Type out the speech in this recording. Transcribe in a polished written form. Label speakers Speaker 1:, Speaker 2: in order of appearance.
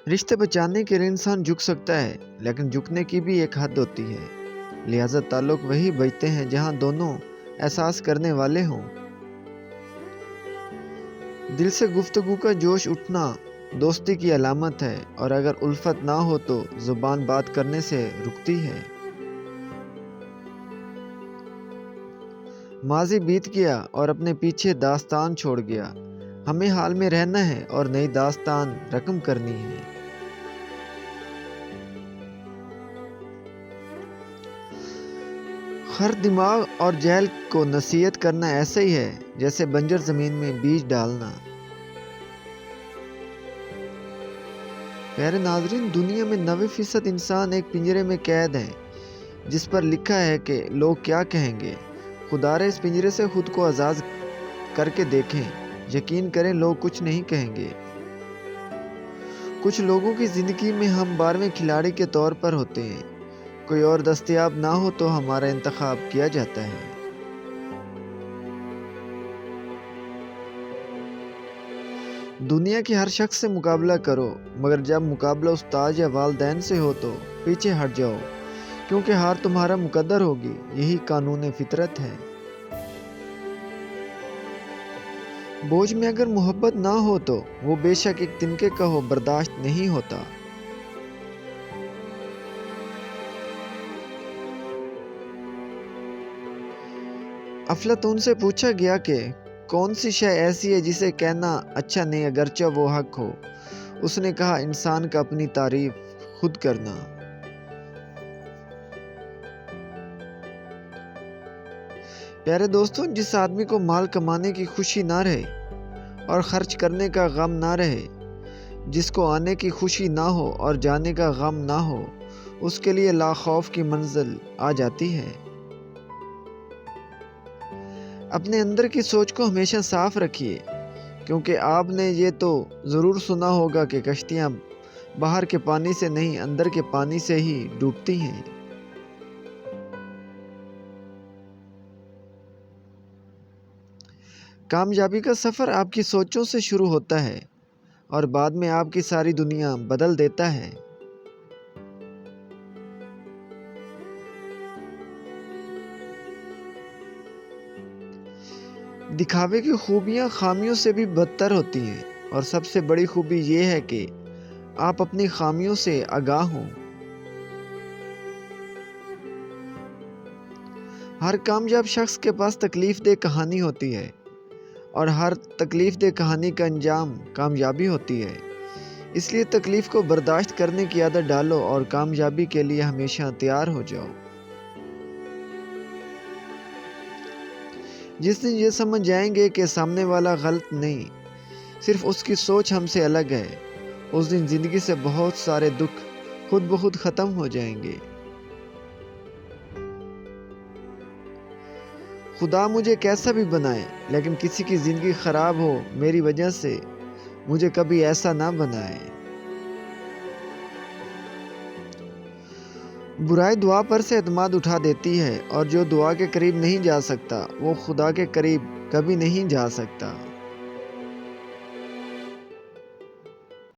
Speaker 1: رشتے بچانے کے لیے انسان جھک سکتا ہے، لیکن جھکنے کی بھی ایک حد ہوتی ہے۔ لہذا تعلق وہی بچتے ہیں جہاں دونوں احساس کرنے والے ہوں۔ دل سے گفتگو کا جوش اٹھنا دوستی کی علامت ہے، اور اگر الفت نہ ہو تو زبان بات کرنے سے رکتی ہے۔ ماضی بیت گیا اور اپنے پیچھے داستان چھوڑ گیا، ہمیں حال میں رہنا ہے اور نئی داستان رقم کرنی ہے۔ ہر دماغ اور جہل کو نصیحت کرنا ایسا ہی ہے جیسے بنجر زمین میں بیج ڈالنا۔ پیارے ناظرین، دنیا میں 90% انسان ایک پنجرے میں قید ہیں جس پر لکھا ہے کہ لوگ کیا کہیں گے۔ خدا رے اس پنجرے سے خود کو آزاد کر کے دیکھیں، یقین کریں لوگ کچھ نہیں کہیں گے۔ کچھ لوگوں کی زندگی میں ہم 12ویں کھلاڑی کے طور پر ہوتے ہیں، کوئی اور دستیاب نہ ہو تو ہمارا انتخاب کیا جاتا ہے۔ دنیا کے ہر شخص سے مقابلہ کرو، مگر جب مقابلہ استاد یا والدین سے ہو تو پیچھے ہٹ جاؤ، کیونکہ ہار تمہارا مقدر ہوگی، یہی قانون فطرت ہے۔ بوجھ میں اگر محبت نہ ہو تو وہ بے شک ایک تنکے کا ہو برداشت نہیں ہوتا۔ افلاطون سے پوچھا گیا کہ کون سی شے ایسی ہے جسے کہنا اچھا نہیں اگرچہ وہ حق ہو؟ اس نے کہا، انسان کا اپنی تعریف خود کرنا۔ پیارے دوستوں، جس آدمی کو مال کمانے کی خوشی نہ رہے اور خرچ کرنے کا غم نہ رہے، جس کو آنے کی خوشی نہ ہو اور جانے کا غم نہ ہو، اس کے لیے لا خوف کی منزل آ جاتی ہے۔ اپنے اندر کی سوچ کو ہمیشہ صاف رکھیے، کیونکہ آپ نے یہ تو ضرور سنا ہوگا کہ کشتیاں باہر کے پانی سے نہیں اندر کے پانی سے ہی ڈوبتی ہیں۔ کامیابی کا سفر آپ کی سوچوں سے شروع ہوتا ہے اور بعد میں آپ کی ساری دنیا بدل دیتا ہے۔ دکھاوے کی خوبیاں خامیوں سے بھی بدتر ہوتی ہیں، اور سب سے بڑی خوبی یہ ہے کہ آپ اپنی خامیوں سے آگاہ ہوں۔ ہر کامیاب شخص کے پاس تکلیف دہ کہانی ہوتی ہے، اور ہر تکلیف دہ کہانی کا انجام کامیابی ہوتی ہے۔ اس لیے تکلیف کو برداشت کرنے کی عادت ڈالو اور کامیابی کے لیے ہمیشہ تیار ہو جاؤ۔ جس دن یہ سمجھ جائیں گے کہ سامنے والا غلط نہیں، صرف اس کی سوچ ہم سے الگ ہے، اس دن زندگی سے بہت سارے دکھ خود بخود ختم ہو جائیں گے۔ خدا مجھے کیسا بھی بنائے، لیکن کسی کی زندگی خراب ہو میری وجہ سے، مجھے کبھی ایسا نہ بنائے۔ برائی دعا پر سے اعتماد اٹھا دیتی ہے، اور جو دعا کے قریب نہیں جا سکتا وہ خدا کے قریب کبھی نہیں جا سکتا۔